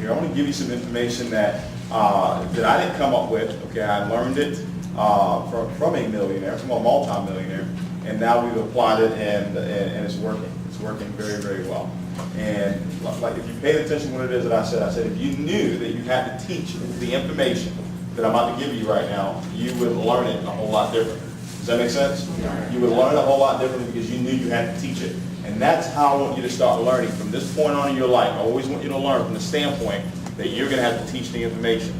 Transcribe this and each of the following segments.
here. I want to give you some information that that I didn't come up with. Okay, I learned it from a millionaire, from a multi-millionaire, and now we've applied it, and it's working. It's working very, very well. And like, if you paid attention to what it is that I said if you knew that you had to teach the information that I'm about to give you right now, you would learn it a whole lot different. Does that make sense? You would learn it a whole lot differently because you knew you had to teach it. And that's how I want you to start learning from this point on in your life. I always want you to learn from the standpoint that you're going to have to teach the information.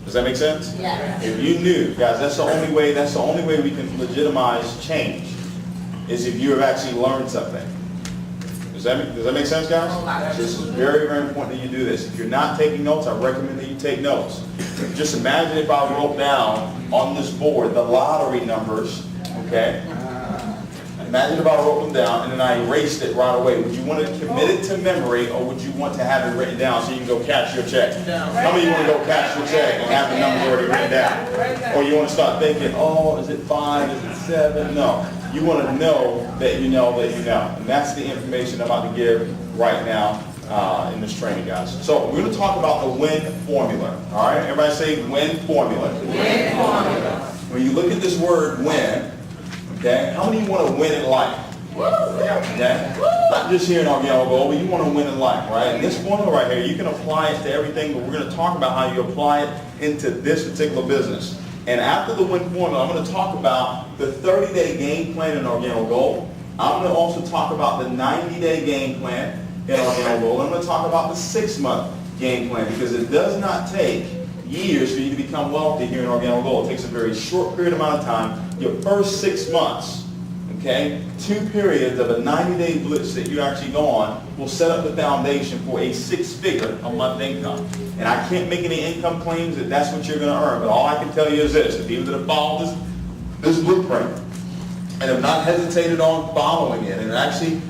Does that make sense? Yeah. If you knew, guys, that's the only way we can legitimize change is if you have actually learned something. Does that make sense, guys? This is very, very important that you do this. If you're not taking notes, I recommend that you take notes. Just imagine if I wrote down on this board the lottery numbers, okay? Imagine if I wrote them down and then I erased it right away. Would you want to commit it to memory, or would you want to have it written down so you can go cash your check? How many of you want to go cash your check and have the numbers already written down? Or you want to start thinking, oh, is it 5, is it 7? No. You want to know that you know that you know. And that's the information I'm about to give right now in this training, guys. So we're going to talk about the WIN formula. All right? Everybody say WIN formula. WIN formula. When you look at this word WIN, okay, how many of you want to win in life? Okay? Not just here in our goal, but you want to win in life, right? And this formula right here, you can apply it to everything, but we're going to talk about how you apply it into this particular business. And after the WIN formula, I'm going to talk about the 30-day game plan in our goal. I'm going to also talk about the 90-day game plan in our goal. I'm going to talk about the 6-month game plan, because it does not take years for you to become wealthy here in our goal. It takes a very short period amount of time. Your first 6 months, okay, 2 periods of a 90-day blitz that you actually go on will set up the foundation for a 6-figure a month income. And I can't make any income claims that that's what you're going to earn, but all I can tell you is this: the people that have followed this blueprint and have not hesitated on following it, and actually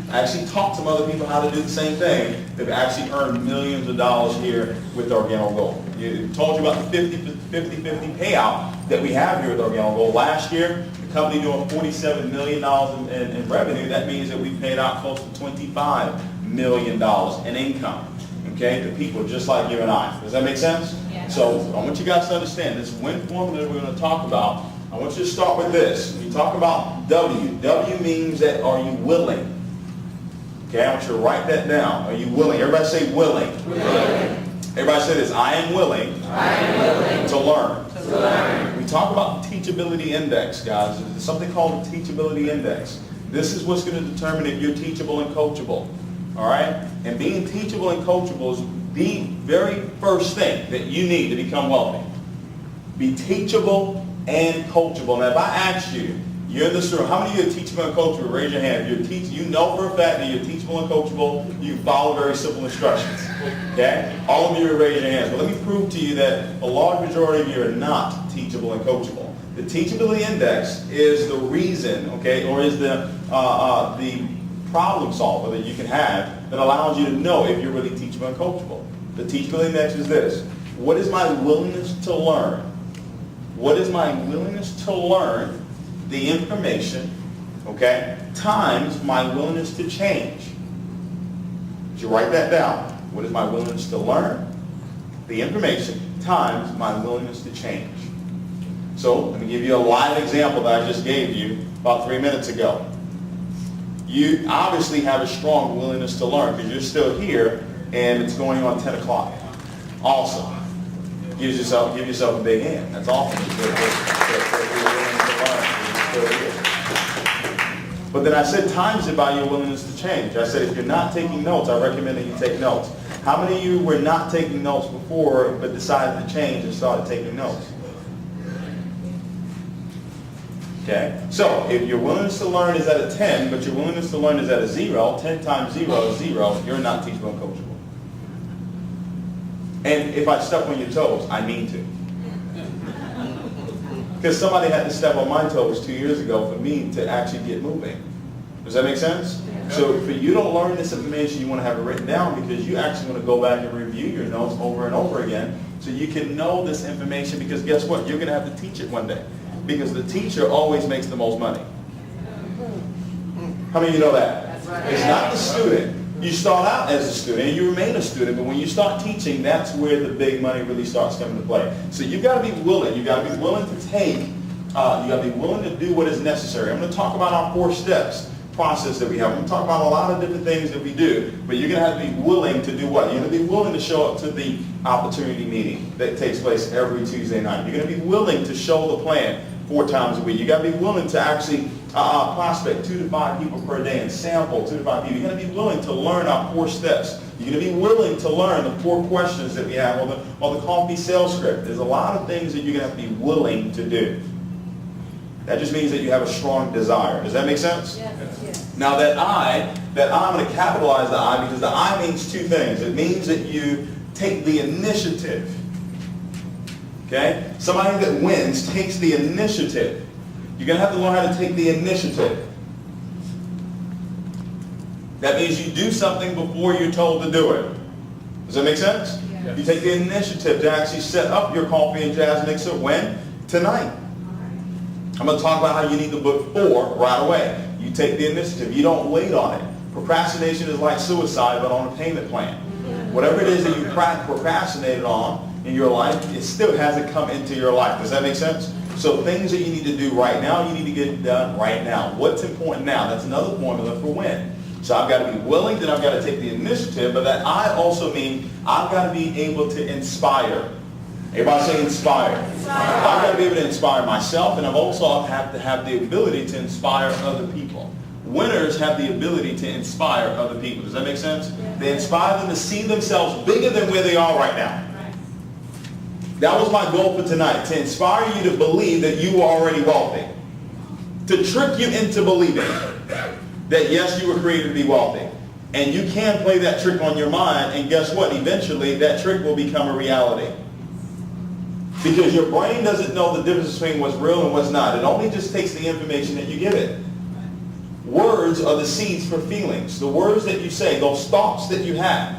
taught some other people how to do the same thing, they've actually earned millions of dollars here with our goal. I told you about the 50-50 payout that we have here with our goal. Last year, the company doing $47 million in revenue. That means that we paid out close to $25 million in income, okay, to people just like you and I. Does that make sense? Yeah. So I want you guys to understand this WIN formula that we're going to talk about. I want you to start with this. When you talk about W, W means that are you willing? Okay, I want you to write that down. Are you willing? Everybody say willing. Willing. Everybody say this: I am willing, to learn. To learn. We talk about the teachability index, guys. There's something called the teachability index. This is what's going to determine if you're teachable and coachable. All right? And being teachable and coachable is the very first thing that you need to become wealthy. Be teachable and coachable. Now, if I ask you, you're in this room, how many of you are teachable and coachable? Raise your hand. If you know for a fact that you're teachable and coachable, you follow very simple instructions. Okay? All of you are raise your hands. But let me prove to you that a large majority of you are not teachable and coachable. The teachability index is the reason, okay, or is the problem solver that you can have that allows you to know if you're really teachable and coachable. The teachability index is this: what is my willingness to learn? What is my willingness to learn the information, okay, times my willingness to change? Did you write that down? What is my willingness to learn the information times my willingness to change? So let me give you a live example that I just gave you about 3 minutes ago. You obviously have a strong willingness to learn because you're still here and it's going on 10 o'clock. Awesome. Give yourself a big hand. That's awesome. But then I said times it by your willingness to change. I said if you're not taking notes, I recommend that you take notes. How many of you were not taking notes before but decided to change and started taking notes? Okay? So if your willingness to learn is at a 10, but your willingness to learn is at a 0, 10 times 0 is 0, you're not teachable and coachable. And if I step on your toes, I mean to. Because somebody had to step on my toes 2 years ago for me to actually get moving. Does that make sense? Yeah. So for you to learn this information, you want to have it written down because you actually want to go back and review your notes over and over again so you can know this information, because guess what? You're going to have to teach it one day because the teacher always makes the most money. How many of you know that? That's right. It's not the student. You start out as a student and you remain a student, but when you start teaching, that's where the big money really starts coming to play. So you've got to be willing. You've got to be willing to take, you got to be willing to do what is necessary. I'm going to talk about our 4 steps process that we have. I'm going to talk about a lot of different things that we do, but you're going to have to be willing to do what? You're going to be willing to show up to the opportunity meeting that takes place every Tuesday night. You're going to be willing to show the plan 4 times a week. You got to be willing to actually prospect 2 to 5 people per day and sample 2 to 5 people. You're going to be willing to learn our 4 steps. You're going to be willing to learn the 4 questions that we have or the coffee sales script. There's a lot of things that you're going to have to be willing to do. That just means that you have a strong desire. Does that make sense? Yes. Now I'm going to capitalize the I because the I means 2 things. It means that you take the initiative. Okay? Somebody that wins takes the initiative. You're going to have to learn how to take the initiative. That means you do something before you're told to do it. Does that make sense? Yes. You take the initiative to actually set up your coffee and jazz mixer when? Tonight. I'm going to talk about how you need to book 4 right away. You take the initiative. You don't wait on it. Procrastination is like suicide, but on a payment plan. Whatever it is that you procrastinated on in your life, it still hasn't come into your life. Does that make sense? So things that you need to do right now, you need to get done right now. What's important now? That's another formula for win. So I've got to be willing, then I've got to take the initiative, but that I also mean I've got to be able to inspire. Everybody say inspire. I've got to be able to inspire myself, and I've also have to have the ability to inspire other people. Winners have the ability to inspire other people. Does that make sense? Yeah. They inspire them to see themselves bigger than where they are right now. That was my goal for tonight, to inspire you to believe that you are already wealthy. To trick you into believing that yes, you were created to be wealthy. And you can play that trick on your mind, and guess what? Eventually, that trick will become a reality. Because your brain doesn't know the difference between what's real and what's not. It only just takes the information that you give it. Words are the seeds for feelings. The words that you say, those thoughts that you have.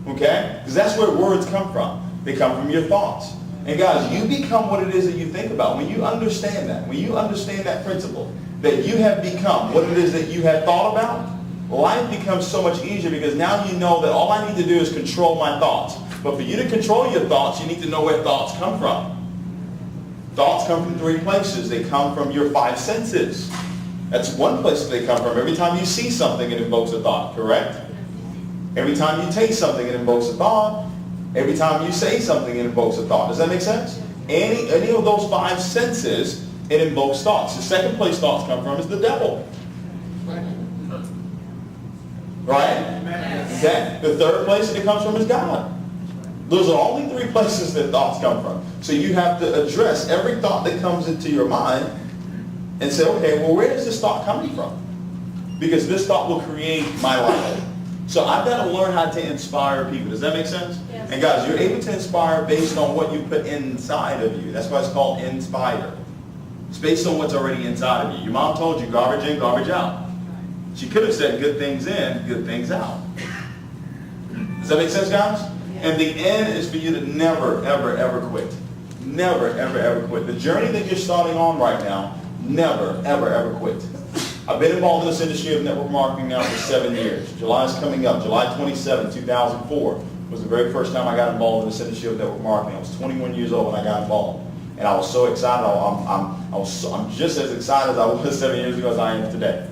Okay? Because that's where words come from. They come from your thoughts. And guys, you become what it is that you think about. When you understand that, when you understand that principle, that you have become what it is that you have thought about, life becomes so much easier because now you know that all I need to do is control my thoughts. But for you to control your thoughts, you need to know where thoughts come from. Thoughts come from 3 places. They come from your 5 senses. That's one place that they come from. Every time you see something, it invokes a thought, correct? Every time you taste something, it invokes a thought. Every time you say something, it invokes a thought. Does that make sense? Any of those 5 senses, it invokes thoughts. The second place thoughts come from is the devil. Right? Okay? The third place that it comes from is God. Those are only 3 places that thoughts come from. So you have to address every thought that comes into your mind and say, okay, well, where is this thought coming from? Because this thought will create my life. So I've got to learn how to inspire people. Does that make sense? Yes. And guys, you're able to inspire based on what you put inside of you. That's why it's called inspire. It's based on what's already inside of you. Your mom told you garbage in, garbage out. She could have said good things in, good things out. Does that make sense, guys? And the end is for you to never, ever, ever quit. Never, ever, ever quit. The journey that you're starting on right now, never, ever, ever quit. I've been involved in this industry of network marketing now for 7 years. July is coming up. July 27, 2004 was the very first time I got involved in this industry of network marketing. I was 21 years old when I got involved. And I was so excited. I'm just as excited as I was 7 years ago as I am today.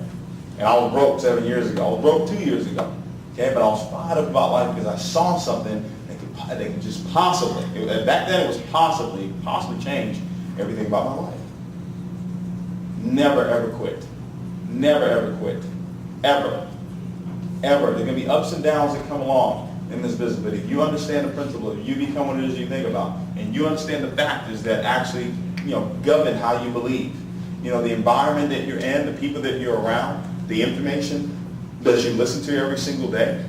And I was broke 7 years ago. I was broke 2 years ago. Okay, but I was fired up about life because I saw something that could just possibly, back then it was possibly change everything about my life. Never ever quit. Never ever quit. Ever. Ever. There are going to be ups and downs that come along in this business, but if you understand the principle, if you become what it is you think about, and you understand the factors that actually, govern how you believe, the environment that you're in, the people that you're around, the information that you listen to every single day,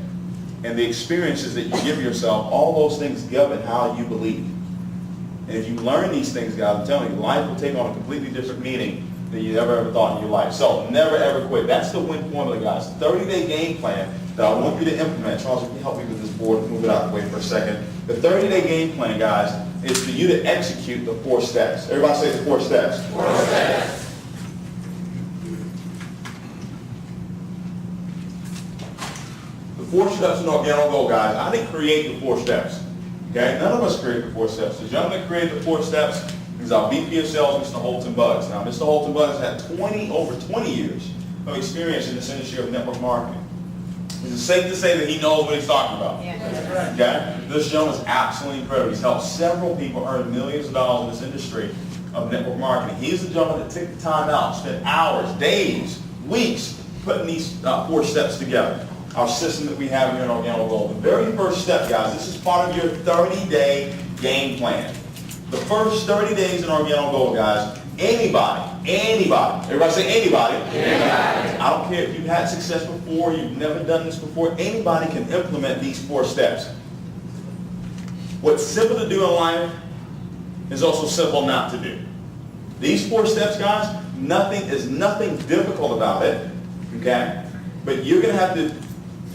and the experiences that you give yourself, all those things govern how you believe. And if you learn these things, guys, I'm telling you, life will take on a completely different meaning than you ever thought in your life. So never ever quit. That's the win formula, guys. 30-day game plan that I want you to implement. Charles, if you help me with this board, move it out of the way for a second. The 30-day game plan, guys, is for you to execute the 4 steps. Everybody say the 4 steps. 4 steps. The 4 steps in Organic Gold, guys. I didn't create the 4 steps. Okay? None of us created the 4 steps. The gentleman that created the 4 steps is our VP of Sales, Mr. Holton Bugs. Now, Mr. Holton Bugs had over 20 years of experience in this industry of network marketing. Is it safe to say that he knows what he's talking about? Yeah. Okay? This gentleman is absolutely incredible. He's helped several people earn millions of dollars in this industry of network marketing. He's the gentleman that took the time out, spent hours, days, weeks putting these 4 steps together. Our system that we have here in Organic Gold. The very first step, guys, this is part of your 30-day game plan. The first 30 days in Organic Gold, guys, anybody, everybody say anybody. I don't care if you've had success before, you've never done this before, anybody can implement these 4 steps. What's simple to do in life is also simple not to do. These 4 steps, guys, nothing difficult about it, okay? But you're going to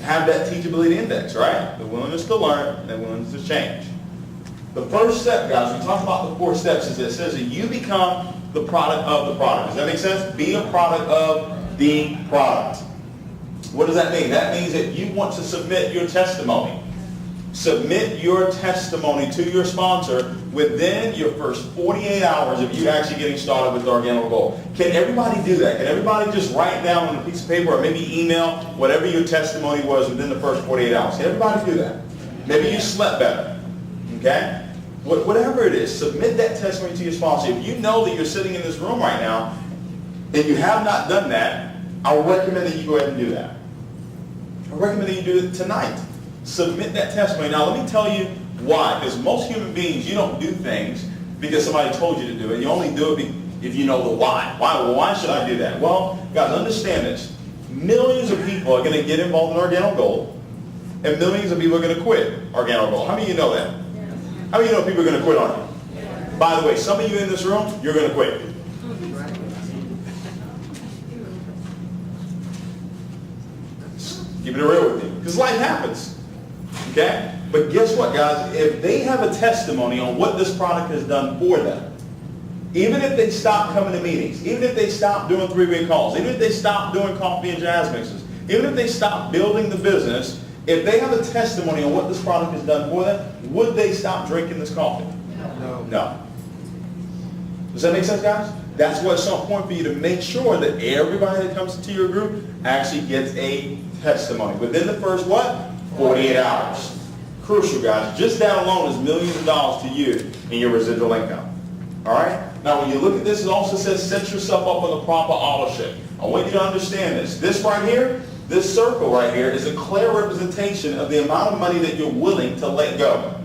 have that teachability index, right? The willingness to learn and the willingness to change. The first step, guys, we talked about the 4 steps, is it says that you become the product of the product. Does that make sense? Be a product of the product. What does that mean? That means that you want to submit your testimony. Submit your testimony to your sponsor within your first 48 hours of you actually getting started with Organic Gold. Can everybody do that? Can everybody just write down on a piece of paper or maybe email whatever your testimony was within the first 48 hours? Can everybody do that? Maybe you slept better. Okay? Whatever it is, submit that testimony to your sponsor. If you know that you're sitting in this room right now and you have not done that, I would recommend that you go ahead and do that. I recommend that you do it tonight. Submit that testimony. Now, let me tell you why. Because most human beings, you don't do things because somebody told you to do it. You only do it if you know the why. Why should I do that? Well, guys, understand this. Millions of people are going to get involved in Organic Gold, and millions of people are going to quit Organic Gold. How many of you know that? How many of you know people are going to quit on you? By the way, some of you in this room, you're going to quit. Keep it real with you. Because life happens. Okay? But guess what, guys? If they have a testimony on what this product has done for them, even if they stop coming to meetings, even if they stop doing 3-way calls, even if they stop doing coffee and jazz mixes, even if they stop building the business, if they have a testimony on what this product has done for them, would they stop drinking this coffee? No. Does that make sense, guys? That's why it's so important for you to make sure that everybody that comes into your group actually gets a testimony within the first, 48 hours. Crucial, guys. Just that alone is millions of dollars to you in your residual income. All right? Now, when you look at this, it also says set yourself up with a proper authorship. I want you to understand this. This right here, this circle right here is a clear representation of the amount of money that you're willing to let go.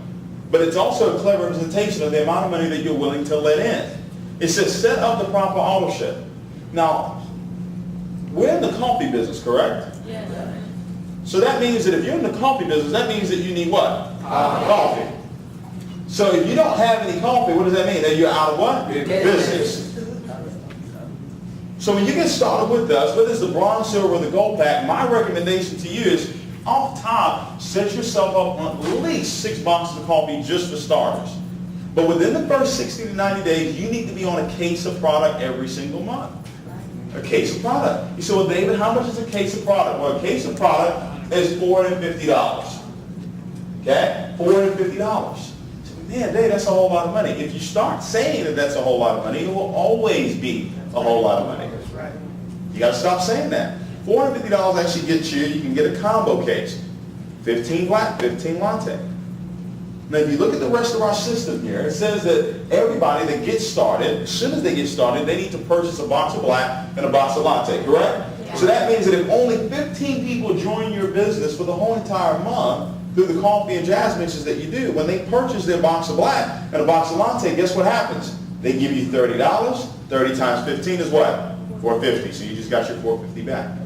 But it's also a clear representation of the amount of money that you're willing to let in. It says set up the proper ownership. Now, we're in the coffee business, correct? Yes. So that means that if you're in the coffee business, that means that you need what? Coffee. So if you don't have any coffee, what does that mean? That you're out of what? Business. So when you get started with us, whether it's the bronze, silver, or the gold pack, my recommendation to you is, off top, set yourself up on at least 6 boxes of coffee just for starters. But within the first 60 to 90 days, you need to be on a case of product every single month. A case of product. You say, well, David, how much is a case of product? Well, a case of product is $450. Okay? $450. Man, Dave, that's a whole lot of money. If you start saying that that's a whole lot of money, it will always be a whole lot of money. That's right. You got to stop saying that. $450 actually gets you can get a combo case. 15 black, 15 latte. Now, if you look at the rest of our system here, it says that everybody that gets started, as soon as they get started, they need to purchase a box of black and a box of latte, correct? Yeah. So that means that if only 15 people join your business for the whole entire month through the coffee and jazz mixes that you do, when they purchase their box of black and a box of latte, guess what happens? They give you $30. 30 times 15 is what? $450. So you just got your $450 back.